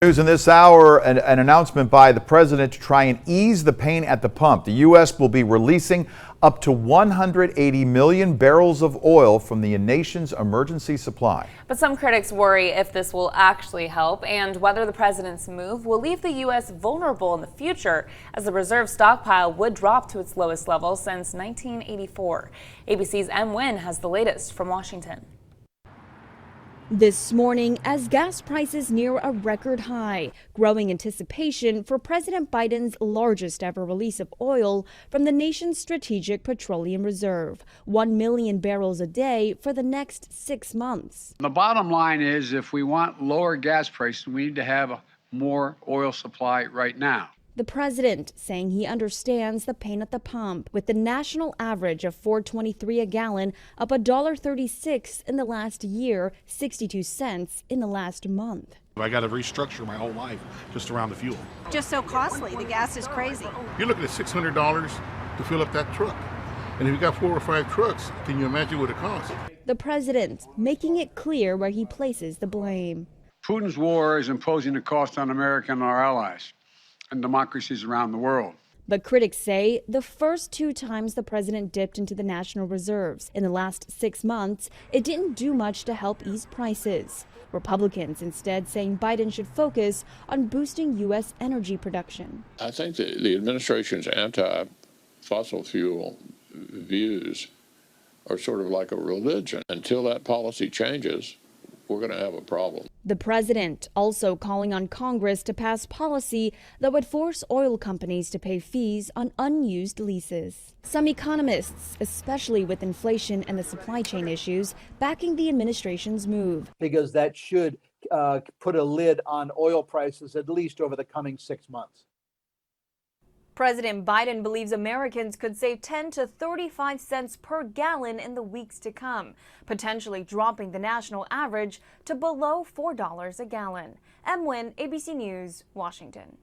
News in this hour, an announcement by the president to try and ease the pain at the pump. The U.S. will be releasing up to 180 million barrels of oil from the nation's emergency supply. But some critics worry if this will actually help and whether the president's move will leave the U.S. vulnerable in the future, as the reserve stockpile would drop to its lowest level since 1984. ABC's Em Nguyen has the latest from Washington. This morning, as gas prices near a record high, growing anticipation for President Biden's largest ever release of oil from the nation's strategic petroleum reserve, 1 million barrels a day for the next 6 months. The bottom line is, if we want lower gas prices, we need to have more oil supply right now. The president saying he understands the pain at the pump, with the national average of $4.23 a gallon up $1.36 in the last year, 62 cents in the last month. I got to restructure my whole life just around the fuel. Just so costly. The gas is crazy. You're looking at $600 to fill up that truck. And if you got 4 or 5 trucks, can you imagine what it costs? The president making it clear where he places the blame. Putin's war is imposing a cost on America and our allies and democracies around the world. But critics say the first 2 times the president dipped into the national reserves in the last 6 months, it didn't do much to help ease prices. Republicans instead saying Biden should focus on boosting U.S. energy production. I think the administration's anti-fossil fuel views are sort of like a religion. Until that policy changes, we're going to have a problem. The president also calling on Congress to pass policy that would force oil companies to pay fees on unused leases. Some economists, especially with inflation and the supply chain issues, backing the administration's move. Because that should put a lid on oil prices at least over the coming 6 months. President Biden believes Americans could save 10 to 35 cents per gallon in the weeks to come, potentially dropping the national average to below $4 a gallon. Em Nguyen, ABC News, Washington.